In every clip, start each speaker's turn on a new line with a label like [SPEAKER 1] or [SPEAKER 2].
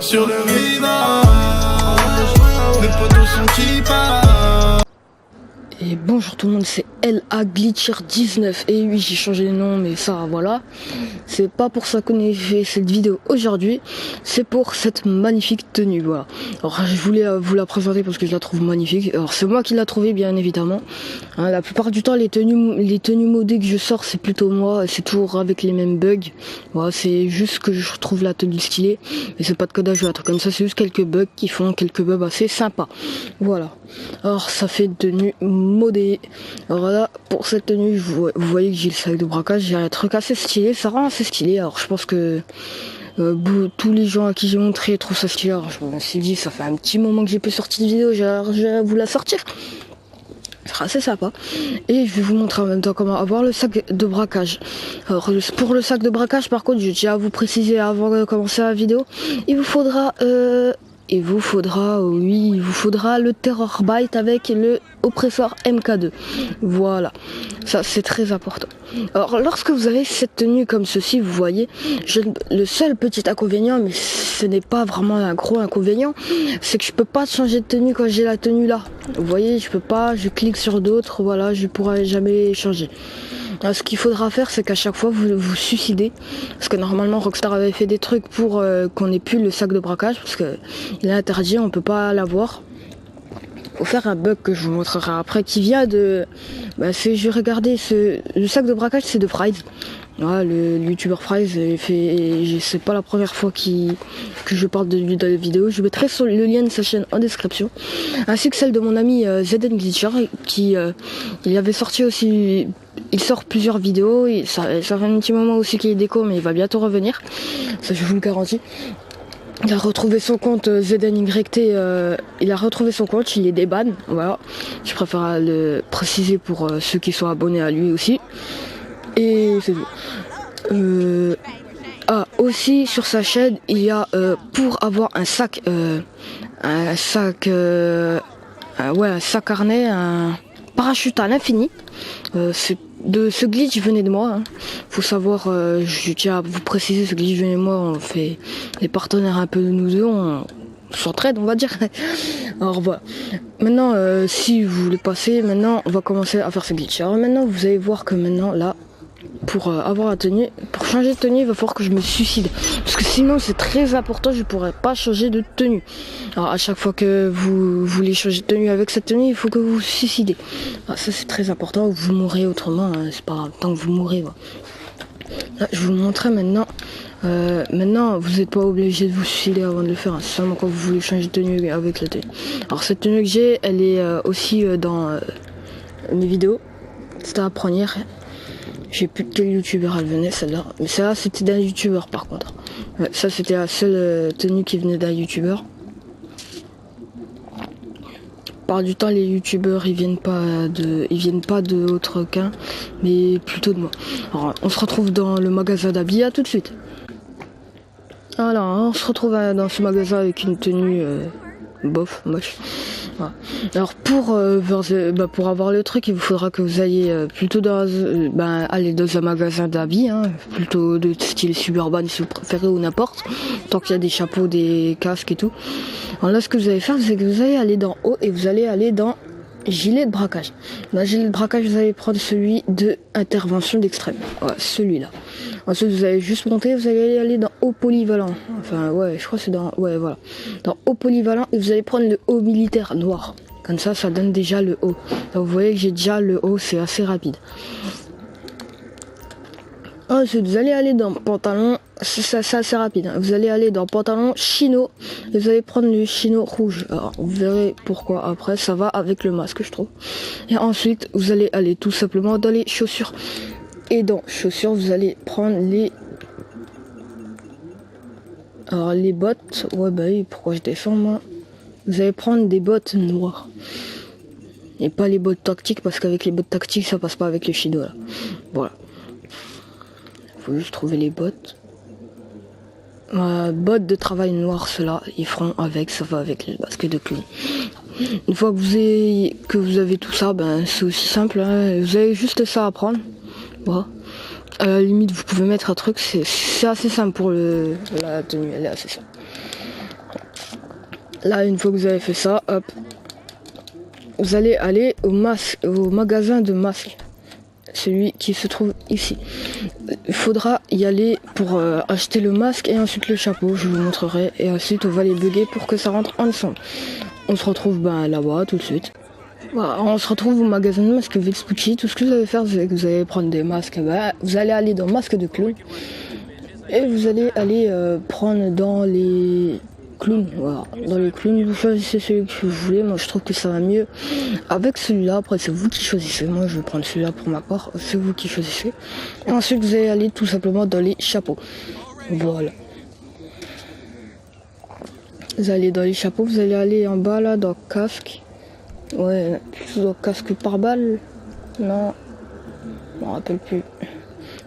[SPEAKER 1] sur le rivage, les potos sont qui partent.
[SPEAKER 2] Et bonjour tout le monde, c'est LA Glitcher 19. Et oui, j'ai changé de nom, mais ça, voilà. C'est pas pour ça qu'on a fait cette vidéo aujourd'hui. C'est pour cette magnifique tenue, voilà. Alors, je voulais vous la présenter parce que je la trouve magnifique. Alors, c'est moi qui l'ai trouvée, bien évidemment. Hein, la plupart du temps, les tenues modées que je sors, c'est plutôt moi. C'est toujours avec les mêmes bugs. Voilà, c'est juste que je trouve la tenue stylée. Mais c'est pas de codage ou un truc comme ça. C'est juste quelques bugs qui font quelques bugs assez sympas. Voilà. Alors, ça fait une tenue modée. Alors là, pour cette tenue, vous voyez que j'ai le sac de braquage, j'ai un truc assez stylé, ça rend assez stylé. Alors je pense que tous les gens à qui j'ai montré trouvent ça stylé. Alors je me suis dit, ça fait un petit moment que j'ai plus sorti de vidéo, je vais vous la sortir. Ça sera assez sympa. Et je vais vous montrer en même temps comment avoir le sac de braquage. Alors pour le sac de braquage, par contre, je tiens à vous préciser avant de commencer la vidéo, il vous faudra le Terror Byte avec le oppresseur MK2. Voilà, ça c'est très important. Alors lorsque vous avez cette tenue comme ceci, vous voyez, le seul petit inconvénient, mais ce n'est pas vraiment un gros inconvénient, c'est que je peux pas changer de tenue quand j'ai la tenue là. Vous voyez, je peux pas, je clique sur d'autres, voilà, je pourrai jamais changer. Alors, ce qu'il faudra faire, c'est qu'à chaque fois vous vous suicidez, parce que normalement Rockstar avait fait des trucs pour qu'on n'ait plus le sac de braquage, parce que il est interdit, on peut pas l'avoir. Faut faire un bug que je vous montrerai après, qui vient de, j'ai regardé le sac de braquage, c'est de Fries. Voilà, le youtubeur Fries c'est pas la première fois que je parle de lui dans la vidéo. Je mettrai le lien de sa chaîne en description, ainsi que celle de mon ami ZN Glitcher, qui il avait sorti aussi. Il sort plusieurs vidéos, et ça fait un petit moment aussi qu'il est déco, mais il va bientôt revenir, ça je vous le garantis. Il a retrouvé son compte ZNYT, il a retrouvé son compte, il est déban, voilà. Je préfère le préciser pour ceux qui sont abonnés à lui aussi. Et c'est tout. Aussi sur sa chaîne, il y a pour avoir un sac harnais, un parachute à l'infini. Ce glitch venait de moi, hein. Faut savoir, je tiens à vous préciser, ce glitch venait de moi, on fait des partenaires un peu de nous deux, on s'entraide, on va dire. Alors voilà. Maintenant, si vous voulez passer, maintenant on va commencer à faire ce glitch. Alors maintenant, vous allez voir que maintenant là, pour avoir la tenue, pour changer de tenue, il va falloir que je me suicide, parce que sinon c'est très important, je pourrais pas changer de tenue. Alors à chaque fois que vous voulez changer de tenue avec cette tenue, il faut que vous vous suicidez. Alors, ça c'est très important, vous mourrez autrement, hein, c'est pas grave, tant que vous mourrez. Voilà. Là, je vais vous montrer maintenant. Maintenant, vous n'êtes pas obligé de vous suicider avant de le faire, hein, seulement quand vous voulez changer de tenue avec la tenue. Alors cette tenue que j'ai, elle est aussi dans mes vidéos. C'était la première. J'ai plus de quel youtubeur elle venait, celle-là. Mais celle-là, c'était d'un youtubeur par contre. Ouais, ça, c'était la seule tenue qui venait d'un youtubeur. Par du temps, les youtubeurs, ils viennent pas de autre qu'un, mais plutôt de moi. Alors, on se retrouve dans le magasin d'habits, à tout de suite. Alors, on se retrouve dans ce magasin avec une tenue bof, moche. Voilà. Alors pour avoir le truc, il vous faudra que vous ayez plutôt aller dans un magasin d'habits, hein, plutôt de style suburban si vous préférez, ou n'importe, tant qu'il y a des chapeaux, des casques et tout. Alors là, ce que vous allez faire, c'est que vous allez aller dans haut et vous allez aller dans gilet de braquage. Dans gilet de braquage, vous allez prendre celui de intervention d'extrême. Ouais, celui-là. Ensuite, vous allez juste monter, vous allez aller dans haut polyvalent. Enfin, ouais, je crois que c'est dans... Ouais, voilà. Dans haut polyvalent, et vous allez prendre le haut militaire noir. Comme ça, ça donne déjà le haut. Donc, vous voyez que j'ai déjà le haut, c'est assez rapide. Ensuite, vous allez aller dans pantalon, c'est assez rapide, hein. Vous allez aller dans pantalon chino, et vous allez prendre le chino rouge. Alors, vous verrez pourquoi après, ça va avec le masque, je trouve. Et ensuite, vous allez aller tout simplement dans les chaussures. Et dans chaussures, vous allez prendre les... Alors, les bottes, ouais, bah oui, pourquoi je défends, moi? Vous allez prendre des bottes noires. Et pas les bottes tactiques, parce qu'avec les bottes tactiques, ça passe pas avec le chino, là. Voilà. Faut juste trouver les bottes. Bottes de travail noires, ceux-là, ils feront avec, ça va avec le basket de clown. Une fois que vous avez tout ça, c'est aussi simple, hein. Vous avez juste ça à prendre. Voilà. À la limite, vous pouvez mettre un truc, c'est assez simple pour la tenue, elle est assez simple. Là, une fois que vous avez fait ça, hop, vous allez aller au magasin de masques. Celui qui se trouve ici. Il faudra y aller pour acheter le masque et ensuite le chapeau, je vous montrerai. Et ensuite, on va les bugger pour que ça rentre ensemble. On se retrouve là-bas tout de suite. Voilà, on se retrouve au magasin de masques Vespucci. Tout ce que vous allez faire, c'est que vous allez prendre des masques. Vous allez aller dans masque de clown. Et vous allez aller prendre dans les clowns. Voilà. Dans les clowns, vous choisissez celui que vous voulez. Moi, je trouve que ça va mieux avec celui-là. Après, c'est vous qui choisissez. Moi, je vais prendre celui-là pour ma part. C'est vous qui choisissez. Et ensuite, vous allez aller tout simplement dans les chapeaux. Voilà. Vous allez dans les chapeaux. Vous allez aller en bas, là, dans casque. Ouais, dans casque par balle. Non. Je m'en rappelle plus.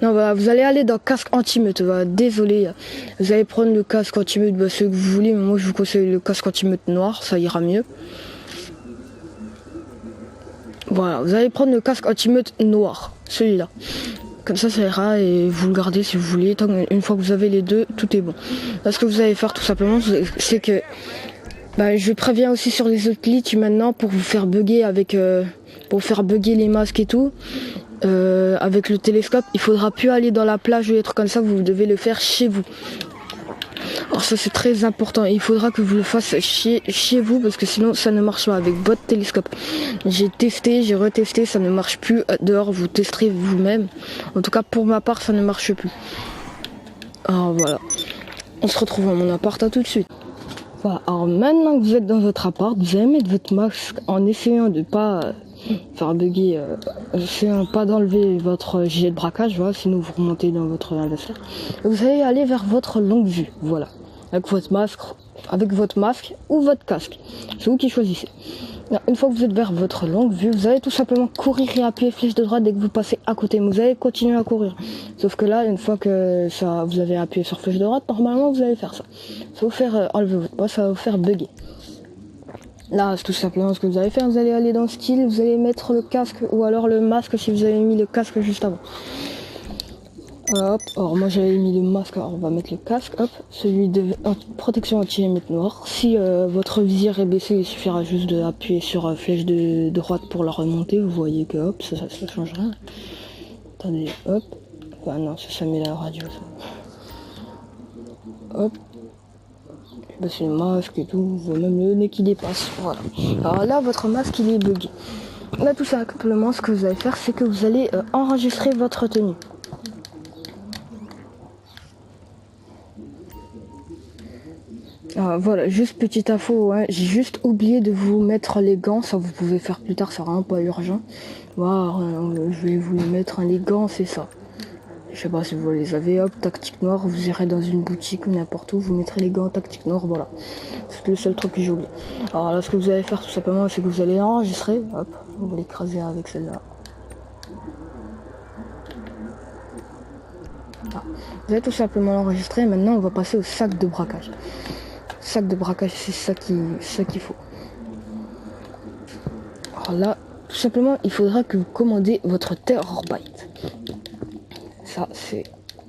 [SPEAKER 2] Non, bah, vous allez aller dans casque anti-meute. Bah, désolé. Vous allez prendre le casque anti-meute, bah, ce que vous voulez. Mais moi, je vous conseille le casque anti-meute noir. Ça ira mieux. Voilà, vous allez prendre le casque anti-meute noir. Celui-là. Comme ça ira et vous le gardez si vous voulez. Une fois que vous avez les deux, tout est bon. Là, ce que vous allez faire tout simplement, c'est que bah, je préviens aussi sur les autres glitches maintenant pour vous faire bugger avec pour faire bugger les masques et tout. Avec le télescope, il faudra plus aller dans la plage ou des trucs comme ça, vous devez le faire chez vous. Alors ça c'est très important, il faudra que vous le fassiez chez vous parce que sinon ça ne marche pas avec votre télescope. J'ai testé, j'ai retesté, ça ne marche plus dehors, vous testerez vous-même. En tout cas pour ma part ça ne marche plus. Alors voilà, on se retrouve à mon appart, à tout de suite. Voilà, alors maintenant que vous êtes dans votre appart, vous allez mettre votre masque en essayant de pas faire bugger, essayant pas d'enlever votre gilet de braquage, voilà, sinon vous remontez dans votre inventaire. Vous allez aller vers votre longue vue, voilà, avec votre masque ou votre casque, c'est vous qui choisissez. Une fois que vous êtes vers votre longue vue, vous allez tout simplement courir et appuyer flèche de droite dès que vous passez à côté, mais vous allez continuer à courir. Sauf que là, une fois que vous avez appuyé sur flèche de droite, normalement vous allez faire ça. Ça va vous faire enlever votre poids, ça va vous faire bugger. Là, c'est tout simplement ce que vous allez faire, vous allez aller dans style, vous allez mettre le casque ou alors le masque si vous avez mis le casque juste avant. Hop, alors moi j'avais mis le masque, alors on va mettre le casque, hop, celui de protection anti-émette noire. Si votre visière est baissé, il suffira juste d'appuyer sur flèche de droite pour la remonter, vous voyez que hop, ça change rien. Attendez, hop, ah non, ça met la radio, ça. Hop. Bah, c'est le masque et tout, vous voyez même le nez qui dépasse, voilà. Alors là, votre masque il est bugué. Là, tout simplement, ce que vous allez faire, c'est que vous allez enregistrer votre tenue. Voilà, juste petite info, hein, j'ai juste oublié de vous mettre les gants, ça vous pouvez faire plus tard, c'est vraiment pas urgent. Voilà, je vais vous les mettre, hein, les gants, c'est ça. Je sais pas si vous les avez, hop, tactique noire, vous irez dans une boutique ou n'importe où, vous mettrez les gants tactique noire, voilà. C'est le seul truc que j'ai oublié. Alors là, ce que vous allez faire tout simplement, c'est que vous allez enregistrer, hop, on va l'écraser avec celle-là. Vous allez tout simplement l'enregistrer, maintenant on va passer au sac de braquage. Sac de braquage, c'est ça qu'il faut. Alors là, tout simplement, il faudra que vous commandez votre Terrorbyte. Ça, c'est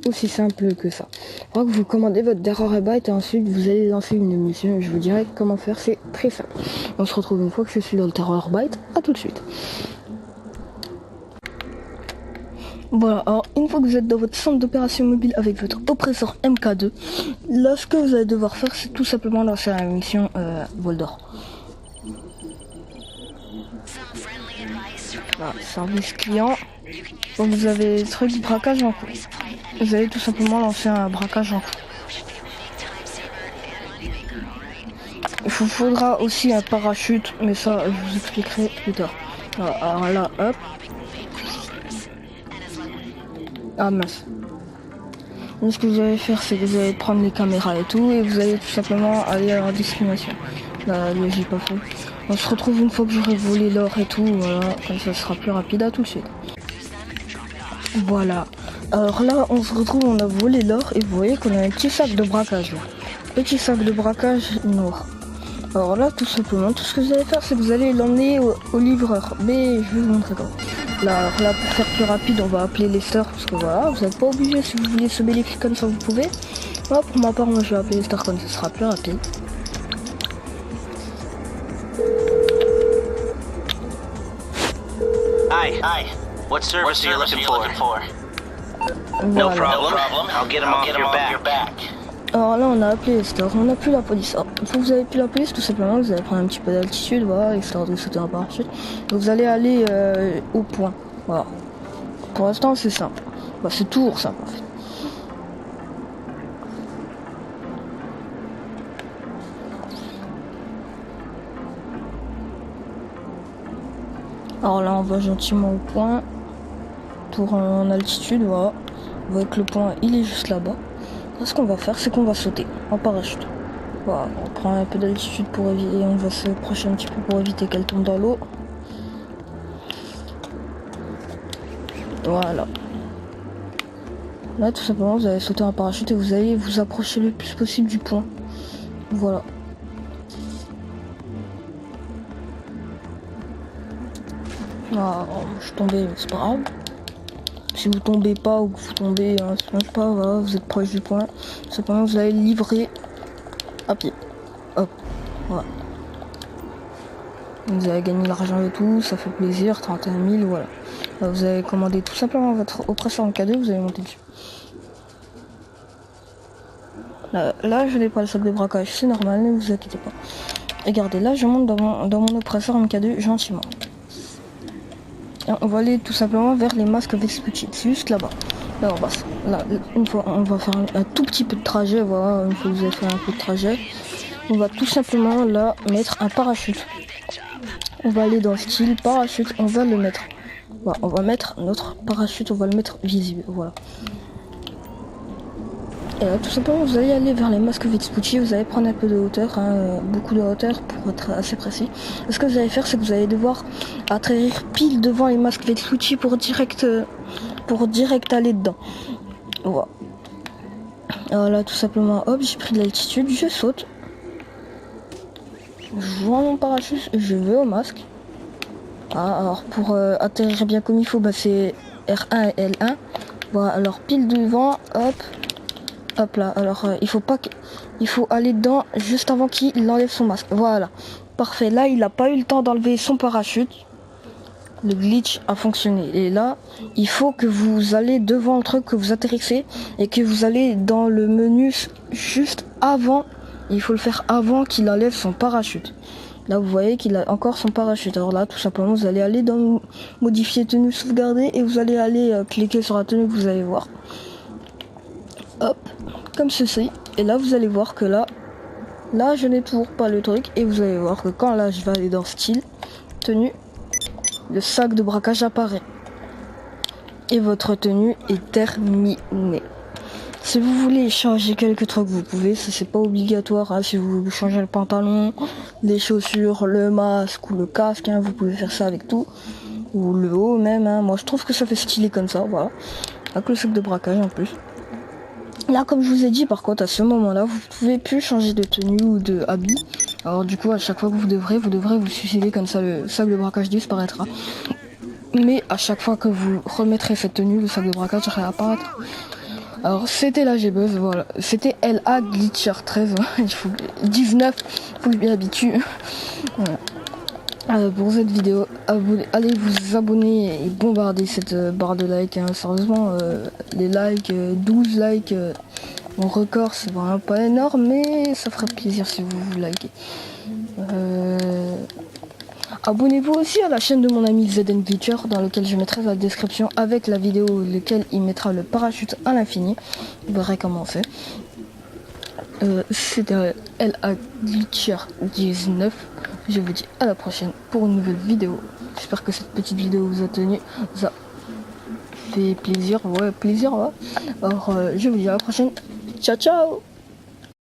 [SPEAKER 2] aussi simple que ça. Il faudra que vous commandez votre Terrorbyte et ensuite vous allez lancer une mission. Je vous dirai comment faire, c'est très simple. On se retrouve une fois que je suis dans le Terrorbyte. À tout de suite. Voilà, alors une fois que vous êtes dans votre centre d'opération mobile avec votre oppresseur MK2, là ce que vous allez devoir faire c'est tout simplement lancer la mission vol d'or. Voilà, service client. Donc vous avez le truc braquage en cours. Vous allez tout simplement lancer un braquage en cours. Il vous faudra aussi un parachute, mais ça je vous expliquerai plus tard. Voilà, alors là, hop. Ah mince. Donc ce que vous allez faire c'est que vous allez prendre les caméras et tout et vous allez tout simplement aller à la destination. Là j'ai pas fait. On se retrouve une fois que j'aurai volé l'or et tout, voilà, comme ça sera plus rapide, à tout de suite. Voilà. Alors là on se retrouve, on a volé l'or et vous voyez qu'on a un petit sac de braquage là. Petit sac de braquage noir. Alors là tout simplement, tout ce que vous allez faire c'est que vous allez l'emmener au livreur. Mais je vais vous montrer comment. Là pour faire plus rapide, on va appeler Lester parce que voilà, vous n'êtes pas obligé, si vous voulez semer les clics comme ça, vous pouvez. Voilà, pour ma part, moi je vais appeler Lester comme ça sera plus rapide.
[SPEAKER 3] Hi. What service are you looking for? No
[SPEAKER 2] Voilà.
[SPEAKER 3] problem. I'll get him off your back.
[SPEAKER 2] Alors là, on a appelé les stores, on n'a plus la police. Alors, vous avez plus la police, tout simplement, vous allez prendre un petit peu d'altitude, voilà, histoire de sauter un parachute. Donc vous allez aller au point, voilà. Pour l'instant, c'est simple. Bah, c'est toujours simple, en fait. Alors là, on va gentiment au point, tour en altitude, voilà. Vous voyez que le point, il est juste là-bas. Là, ce qu'on va faire, c'est qu'on va sauter en parachute. Voilà, on prend un peu d'altitude pour éviter, on va se approcher un petit peu pour éviter qu'elle tombe dans l'eau. Voilà. Là, tout simplement, vous allez sauter en parachute et vous allez vous approcher le plus possible du point. Voilà. Ah, je suis tombé, c'est pas grave. Si vous tombez pas ou que vous tombez, hein, c'est pas grave, vous êtes proche du point. Simplement, vous allez livrer à pied. Hop, voilà. Vous avez gagné l'argent et tout, ça fait plaisir, 31 000, voilà. Là, vous avez commandé tout simplement votre oppresseur en cadeau, vous allez monter dessus. Là, je n'ai pas le sac de braquage, c'est normal, ne vous inquiétez pas. Regardez, là, je monte dans mon oppresseur en cadeau gentiment. Et on va aller tout simplement vers les masques Vespucci, c'est juste là-bas. Là, on passe. Là, une fois, on va faire un tout petit peu de trajet, voilà, une fois que vous avez fait un peu de trajet. On va tout simplement là mettre un parachute. On va aller dans le style parachute, on va le mettre. Voilà, on va mettre notre parachute, on va le mettre visible, voilà. Et là, tout simplement, vous allez aller vers les masques Vespucci, vous allez prendre un peu de hauteur, hein, beaucoup de hauteur pour être assez précis. Et ce que vous allez faire, c'est que vous allez devoir atterrir pile devant les masques Vespucci pour direct aller dedans. Voilà. Alors là, tout simplement, hop, j'ai pris de l'altitude, je saute. Je vois mon parachute, je vais au masque. Ah, alors pour atterrir bien comme il faut, bah, c'est R1 et L1. Voilà, alors pile devant, hop. Hop là, alors il faut aller dedans juste avant qu'il enlève son masque. Voilà, parfait. Là, il n'a pas eu le temps d'enlever son parachute. Le glitch a fonctionné. Et là, il faut que vous allez devant le truc, que vous atterrissez et que vous allez dans le menu juste avant. Il faut le faire avant qu'il enlève son parachute. Là, vous voyez qu'il a encore son parachute. Alors là, tout simplement, vous allez aller dans modifier tenue sauvegarder et vous allez aller cliquer sur la tenue que vous allez voir. Hop, comme ceci. Et là, vous allez voir que là, je n'ai toujours pas le truc. Et vous allez voir que quand là, je vais aller dans style, tenue, le sac de braquage apparaît. Et votre tenue est terminée. Si vous voulez changer quelques trucs, vous pouvez. Ça, c'est pas obligatoire. Hein. Si vous changez le pantalon, les chaussures, le masque ou le casque, hein, vous pouvez faire ça avec tout. Ou le haut même. Hein. Moi, je trouve que ça fait stylé comme ça. Voilà. Avec le sac de braquage en plus. Là, comme je vous ai dit, par contre, à ce moment-là, vous pouvez plus changer de tenue ou de habit. Alors du coup, à chaque fois que vous devrez vous suicider, comme ça le sac de braquage disparaîtra. Mais à chaque fois que vous remettrez cette tenue, le sac de braquage réapparaîtra. Alors c'était la G-Buzz, voilà. C'était LA Glitcher 13, 19, faut que je m'y habitue. Voilà. Pour cette vidéo, allez vous abonner et bombarder cette barre de likes. Hein. Sérieusement, les likes, 12 likes, mon record, c'est vraiment pas énorme, mais ça ferait plaisir si vous likez. Abonnez-vous aussi à la chaîne de mon ami ZN Glitcher, dans laquelle je mettrai la description avec la vidéo, laquelle il mettra le parachute à l'infini. Vous verrez comment c'est. C'était LA Glitcher 19. Je vous dis à la prochaine pour une nouvelle vidéo. J'espère que cette petite vidéo vous a tenu, vous a fait plaisir. Ouais, plaisir, ouais. Alors, je vous dis à la prochaine. Ciao, ciao!